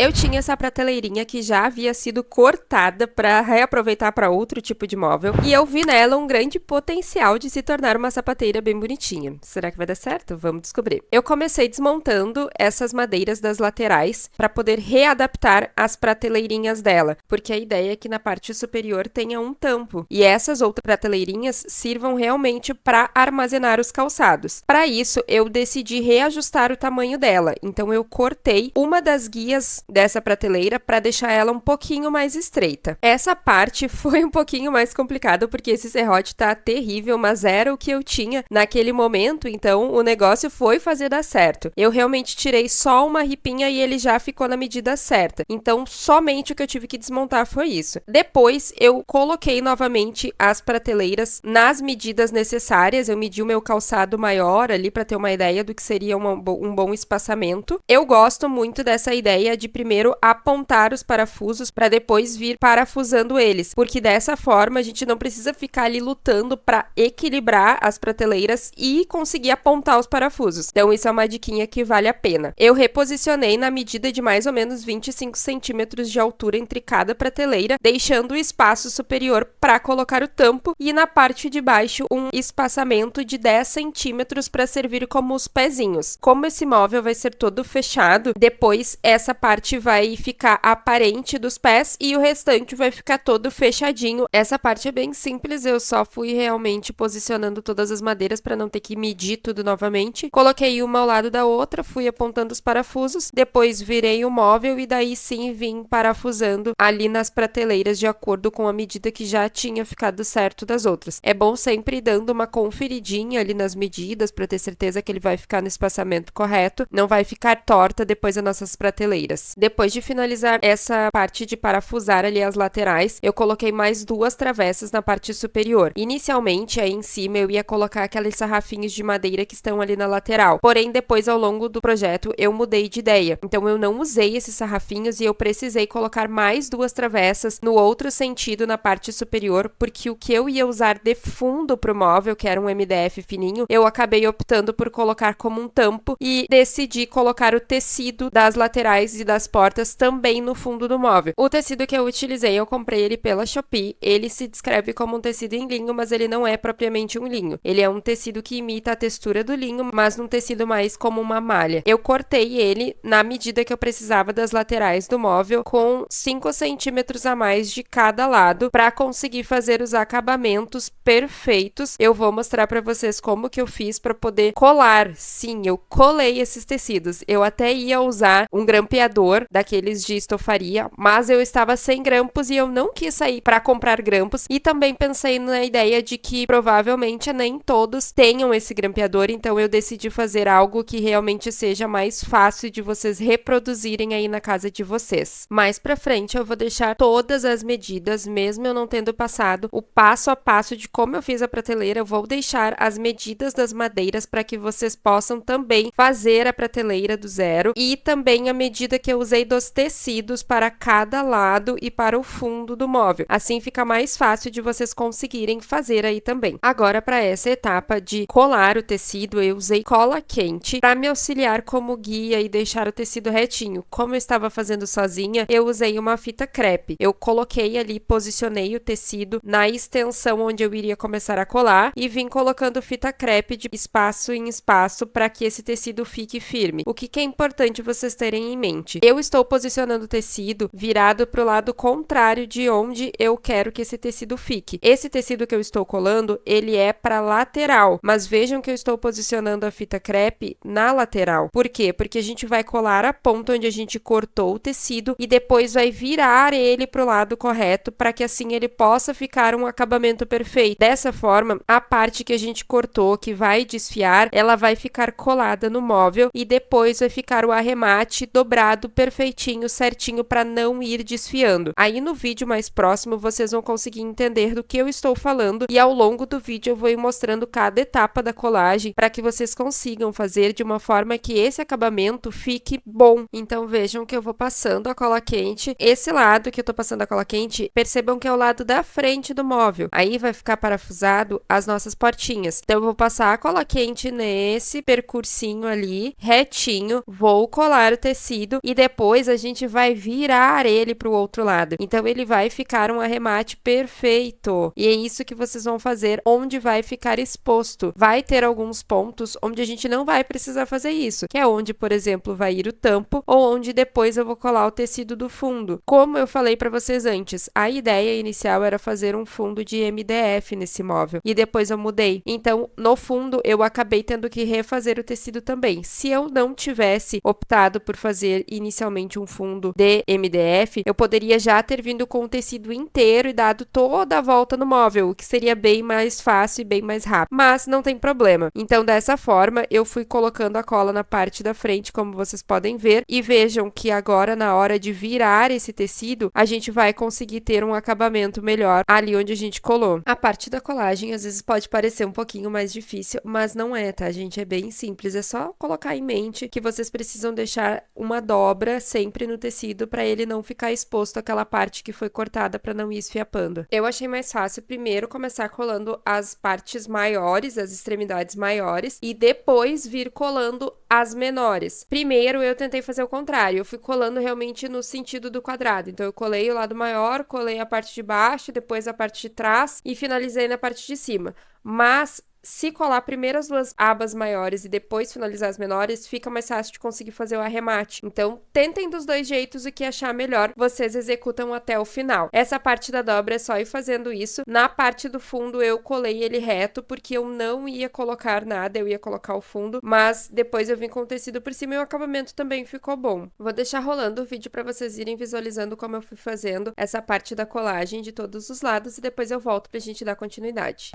Eu tinha essa prateleirinha que já havia sido cortada para reaproveitar para outro tipo de móvel e eu vi nela um grande potencial de se tornar uma sapateira bem bonitinha. Será que vai dar certo? Vamos descobrir. Eu comecei desmontando essas madeiras das laterais para poder readaptar as prateleirinhas dela, porque a ideia é que na parte superior tenha um tampo e essas outras prateleirinhas sirvam realmente para armazenar os calçados. Para isso, eu decidi reajustar o tamanho dela, então eu cortei uma das guias dessa prateleira para deixar ela um pouquinho mais estreita. Essa parte foi um pouquinho mais complicada porque esse serrote tá terrível, mas era o que eu tinha naquele momento, então o negócio foi fazer dar certo. Eu realmente tirei só uma ripinha e ele já ficou na medida certa. Então, somente o que eu tive que desmontar foi isso. Depois, eu coloquei novamente as prateleiras nas medidas necessárias. Eu medi o meu calçado maior ali para ter uma ideia do que seria um bom espaçamento. Eu gosto muito dessa ideia de primeiro apontar os parafusos para depois vir parafusando eles, porque dessa forma a gente não precisa ficar ali lutando para equilibrar as prateleiras e conseguir apontar os parafusos. Então isso é uma diquinha que vale a pena. Eu reposicionei na medida de mais ou menos 25 centímetros de altura entre cada prateleira, deixando o espaço superior para colocar o tampo e na parte de baixo um espaçamento de 10 centímetros para servir como os pezinhos. Como esse móvel vai ser todo fechado, depois essa parte vai ficar aparente dos pés e o restante vai ficar todo fechadinho. Essa parte é bem simples, eu só fui realmente posicionando todas as madeiras para não ter que medir tudo novamente. Coloquei uma ao lado da outra, fui apontando os parafusos, depois virei o móvel e daí sim vim parafusando ali nas prateleiras de acordo com a medida que já tinha ficado certo das outras. É bom sempre ir dando uma conferidinha ali nas medidas para ter certeza que ele vai ficar no espaçamento correto, não vai ficar torta depois as nossas prateleiras. Depois de finalizar essa parte de parafusar ali as laterais, eu coloquei mais duas travessas na parte superior. Inicialmente, aí em cima, eu ia colocar aqueles sarrafinhos de madeira que estão ali na lateral. Porém, depois, ao longo do projeto, eu mudei de ideia. Então, eu não usei esses sarrafinhos e eu precisei colocar mais duas travessas no outro sentido na parte superior, porque o que eu ia usar de fundo pro móvel, que era um MDF fininho, eu acabei optando por colocar como um tampo e decidi colocar o tecido das laterais e das portas também no fundo do móvel. O tecido que eu utilizei, eu comprei ele pela Shopee. Ele se descreve como um tecido em linho, mas ele não é propriamente um linho. Ele é um tecido que imita a textura do linho, mas num tecido mais como uma malha. Eu cortei ele na medida que eu precisava das laterais do móvel, com 5 centímetros a mais de cada lado, para conseguir fazer os acabamentos perfeitos. Eu vou mostrar para vocês como que eu fiz para poder colar. Sim, eu colei esses tecidos. Eu até ia usar um grampeador daqueles de estofaria, mas eu estava sem grampos e eu não quis sair para comprar grampos e também pensei na ideia de que provavelmente nem todos tenham esse grampeador, então eu decidi fazer algo que realmente seja mais fácil de vocês reproduzirem aí na casa de vocês. Mais pra frente eu vou deixar todas as medidas, mesmo eu não tendo passado o passo a passo de como eu fiz a prateleira, eu vou deixar as medidas das madeiras para que vocês possam também fazer a prateleira do zero e também a medida que eu usei dos tecidos para cada lado e para o fundo do móvel. Assim fica mais fácil de vocês conseguirem fazer aí também. Agora, para essa etapa de colar o tecido, eu usei cola quente para me auxiliar como guia e deixar o tecido retinho. Como eu estava fazendo sozinha, eu usei uma fita crepe. Eu coloquei ali, posicionei o tecido na extensão onde eu iria começar a colar e vim colocando fita crepe de espaço em espaço para que esse tecido fique firme. O que é importante vocês terem em mente? Eu estou posicionando o tecido virado para o lado contrário de onde eu quero que esse tecido fique. Esse tecido que eu estou colando, ele é para lateral, mas vejam que eu estou posicionando a fita crepe na lateral. Por quê? Porque a gente vai colar a ponta onde a gente cortou o tecido e depois vai virar ele para o lado correto para que assim ele possa ficar um acabamento perfeito. Dessa forma, a parte que a gente cortou, que vai desfiar, ela vai ficar colada no móvel e depois vai ficar o arremate dobrado perfeitinho, certinho para não ir desfiando. Aí no vídeo mais próximo vocês vão conseguir entender do que eu estou falando e ao longo do vídeo eu vou ir mostrando cada etapa da colagem para que vocês consigam fazer de uma forma que esse acabamento fique bom. Então vejam que eu vou passando a cola quente. Esse lado que eu tô passando a cola quente, percebam que é o lado da frente do móvel. Aí vai ficar parafusado as nossas portinhas. Então eu vou passar a cola quente nesse percursinho ali, retinho, vou colar o tecido e depois depois a gente vai virar ele pro outro lado. Então ele vai ficar um arremate perfeito. E é isso que vocês vão fazer onde vai ficar exposto. Vai ter alguns pontos onde a gente não vai precisar fazer isso, que é onde, por exemplo, vai ir o tampo ou onde depois eu vou colar o tecido do fundo. Como eu falei para vocês antes, a ideia inicial era fazer um fundo de MDF nesse móvel e depois eu mudei. Então, no fundo, eu acabei tendo que refazer o tecido também. Se eu não tivesse optado por fazer inicialmente um fundo de MDF, eu poderia já ter vindo com o tecido inteiro e dado toda a volta no móvel, o que seria bem mais fácil e bem mais rápido. Mas não tem problema. Então, dessa forma, eu fui colocando a cola na parte da frente, como vocês podem ver, e vejam que agora, na hora de virar esse tecido, a gente vai conseguir ter um acabamento melhor ali onde a gente colou. A parte da colagem, às vezes, pode parecer um pouquinho mais difícil, mas não é, tá, gente? É bem simples. É só colocar em mente que vocês precisam deixar uma dobra sempre no tecido para ele não ficar exposto àquela parte que foi cortada para não ir esfiapando. Eu achei mais fácil primeiro começar colando as partes maiores, as extremidades maiores, e depois vir colando as menores. Primeiro eu tentei fazer o contrário, eu fui colando realmente no sentido do quadrado. Então eu colei o lado maior, colei a parte de baixo, depois a parte de trás e finalizei na parte de cima. Mas se colar primeiro as duas abas maiores e depois finalizar as menores, fica mais fácil de conseguir fazer o arremate. Então, tentem dos dois jeitos o que achar melhor, vocês executam até o final. Essa parte da dobra é só ir fazendo isso. Na parte do fundo, eu colei ele reto, porque eu não ia colocar nada, eu ia colocar o fundo, mas depois eu vim com o tecido por cima e o acabamento também ficou bom. Vou deixar rolando o vídeo para vocês irem visualizando como eu fui fazendo essa parte da colagem de todos os lados e depois eu volto pra gente dar continuidade.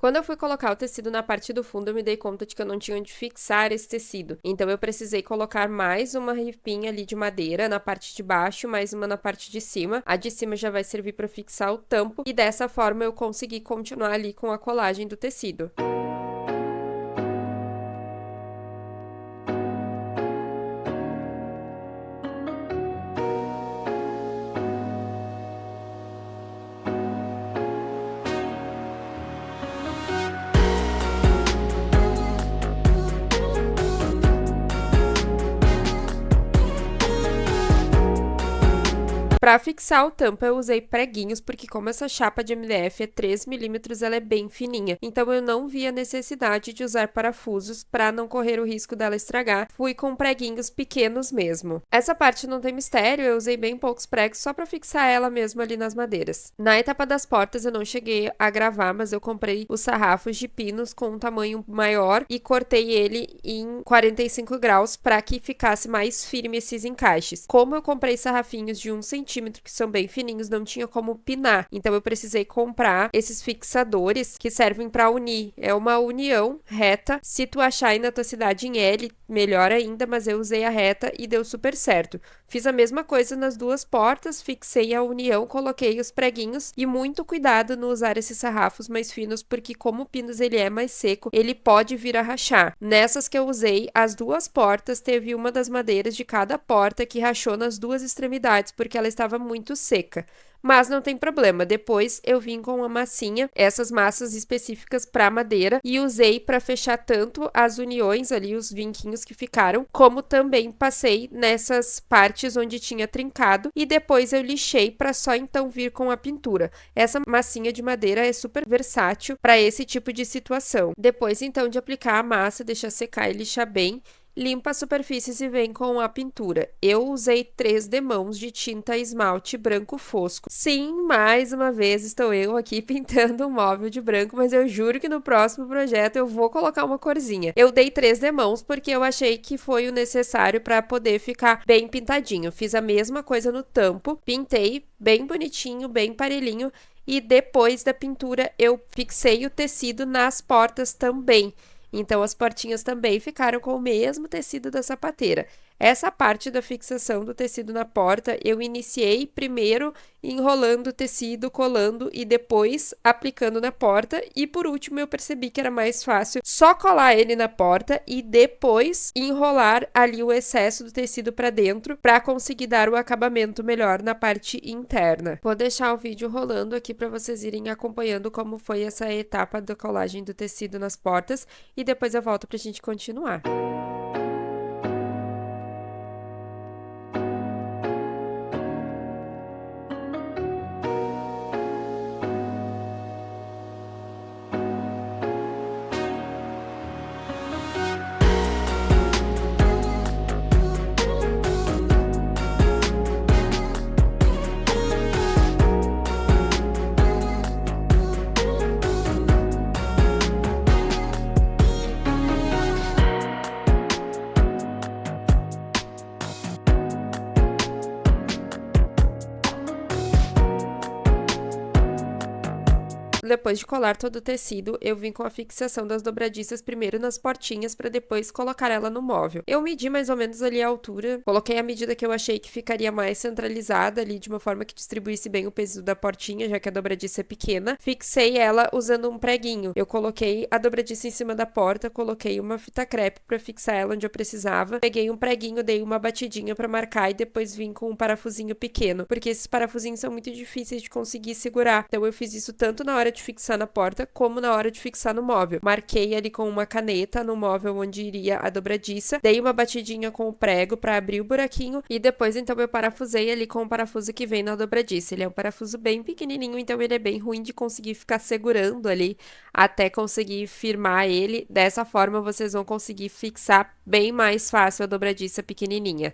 Quando eu fui colocar o tecido na parte do fundo, eu me dei conta de que eu não tinha onde fixar esse tecido. Então, eu precisei colocar mais uma ripinha ali de madeira na parte de baixo, mais uma na parte de cima. A de cima já vai servir para fixar o tampo e dessa forma eu consegui continuar ali com a colagem do tecido. Para fixar o tampo, eu usei preguinhos, porque como essa chapa de MDF é 3 milímetros, ela é bem fininha. Então, eu não vi a necessidade de usar parafusos para não correr o risco dela estragar. Fui com preguinhos pequenos mesmo. Essa parte não tem mistério, eu usei bem poucos pregos só para fixar ela mesmo ali nas madeiras. Na etapa das portas, eu não cheguei a gravar, mas eu comprei os sarrafos de pinos com um tamanho maior e cortei ele em 45 graus para que ficasse mais firme esses encaixes. Como eu comprei sarrafinhos de 1 centímetro, que são bem fininhos, não tinha como pinar. Então, eu precisei comprar esses fixadores que servem para unir. É uma união reta. Se tu achar aí na tua cidade em L, melhor ainda, mas eu usei a reta e deu super certo. Fiz a mesma coisa nas duas portas, fixei a união, coloquei os preguinhos e muito cuidado no usar esses sarrafos mais finos, porque como o pinos ele é mais seco, ele pode vir a rachar. Nessas que eu usei, as duas portas, teve uma das madeiras de cada porta que rachou nas duas extremidades, porque ela estava muito seca. mas não tem problema. Depois eu vim com uma massinha, essas massas específicas para madeira, e usei para fechar tanto as uniões ali, os vinquinhos que ficaram, como também passei nessas partes onde tinha trincado, e depois eu lixei para só então vir com a pintura. Essa massinha de madeira é super versátil para esse tipo de situação. Depois então de aplicar a massa, deixar secar e lixar bem, limpa as superfícies e vem com a pintura. Eu usei 3 demãos de tinta esmalte branco fosco. Sim, mais uma vez estou eu aqui pintando um móvel de branco, mas eu juro que no próximo projeto eu vou colocar uma corzinha. Eu dei 3 demãos porque eu achei que foi o necessário para poder ficar bem pintadinho. Fiz a mesma coisa no tampo, pintei bem bonitinho, bem parelhinho, e depois da pintura eu fixei o tecido nas portas também. Então, as portinhas também ficaram com o mesmo tecido da sapateira. Essa parte da fixação do tecido na porta, eu iniciei primeiro enrolando o tecido, colando e depois aplicando na porta. E por último, eu percebi que era mais fácil só colar ele na porta e depois enrolar ali o excesso do tecido para dentro para conseguir dar o acabamento melhor na parte interna. Vou deixar o vídeo rolando aqui para vocês irem acompanhando como foi essa etapa da colagem do tecido nas portas e depois eu volto para a gente continuar. Depois de colar todo o tecido, eu vim com a fixação das dobradiças primeiro nas portinhas para depois colocar ela no móvel. Eu medi mais ou menos ali a altura, coloquei a medida que eu achei que ficaria mais centralizada ali, de uma forma que distribuísse bem o peso da portinha, já que a dobradiça é pequena. Fixei ela usando um preguinho. Eu coloquei a dobradiça em cima da porta, coloquei uma fita crepe para fixar ela onde eu precisava, peguei um preguinho, dei uma batidinha para marcar e depois vim com um parafusinho pequeno, porque esses parafusinhos são muito difíceis de conseguir segurar. Então eu fiz isso tanto na hora de fixar na porta, como na hora de fixar no móvel. Marquei ali com uma caneta no móvel onde iria a dobradiça, dei uma batidinha com o prego para abrir o buraquinho e depois então eu parafusei ali com o parafuso que vem na dobradiça. Ele é um parafuso bem pequenininho, então ele é bem ruim de conseguir ficar segurando ali até conseguir firmar ele. Dessa forma vocês vão conseguir fixar bem mais fácil a dobradiça pequenininha.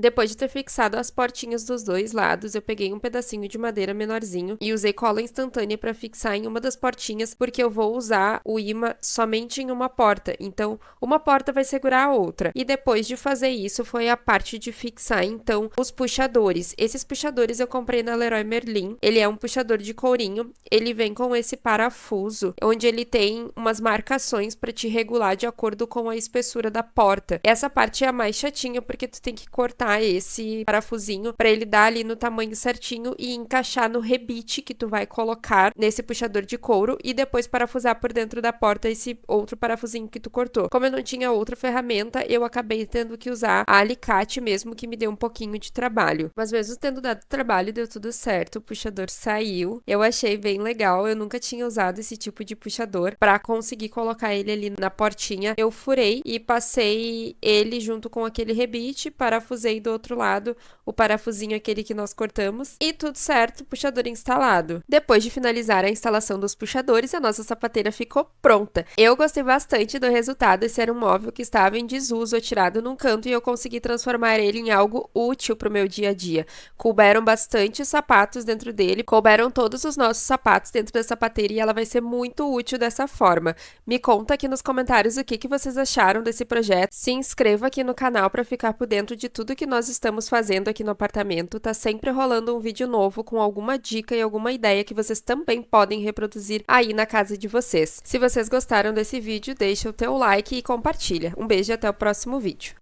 Depois de ter fixado as portinhas dos dois lados, eu peguei um pedacinho de madeira menorzinho e usei cola instantânea para fixar em uma das portinhas, porque eu vou usar o imã somente em uma porta, então uma porta vai segurar a outra. E depois de fazer isso, foi a parte de fixar, então, os puxadores. Esses puxadores eu comprei na Leroy Merlin, ele é um puxador de courinho, ele vem com esse parafuso, onde ele tem umas marcações para te regular de acordo com a espessura da porta. Essa parte é a mais chatinha, porque tu tem que cortar esse parafusinho para ele dar ali no tamanho certinho e encaixar no rebite que tu vai colocar nesse puxador de couro e depois parafusar por dentro da porta esse outro parafusinho que tu cortou. Como eu não tinha outra ferramenta, eu acabei tendo que usar a alicate mesmo, que me deu um pouquinho de trabalho. Mas mesmo tendo dado trabalho, deu tudo certo, o puxador saiu. Eu achei bem legal, eu nunca tinha usado esse tipo de puxador para conseguir colocar ele ali na portinha. Eu furei e passei ele junto com aquele rebite, parafusei do outro lado o parafusinho aquele que nós cortamos e tudo certo, puxador instalado. Depois de finalizar a instalação dos puxadores, a nossa sapateira ficou pronta. Eu gostei bastante do resultado, esse era um móvel que estava em desuso, atirado num canto e eu consegui transformar ele em algo útil para o meu dia a dia. Couberam bastante sapatos dentro dele, couberam todos os nossos sapatos dentro da sapateira e ela vai ser muito útil dessa forma. Me conta aqui nos comentários o que vocês acharam desse projeto. Se inscreva aqui no canal para ficar por dentro de tudo que nós estamos fazendo aqui no apartamento. Tá sempre rolando um vídeo novo com alguma dica e alguma ideia que vocês também podem reproduzir aí na casa de vocês. Se vocês gostaram desse vídeo, deixa o teu like e compartilha. Um beijo e até o próximo vídeo.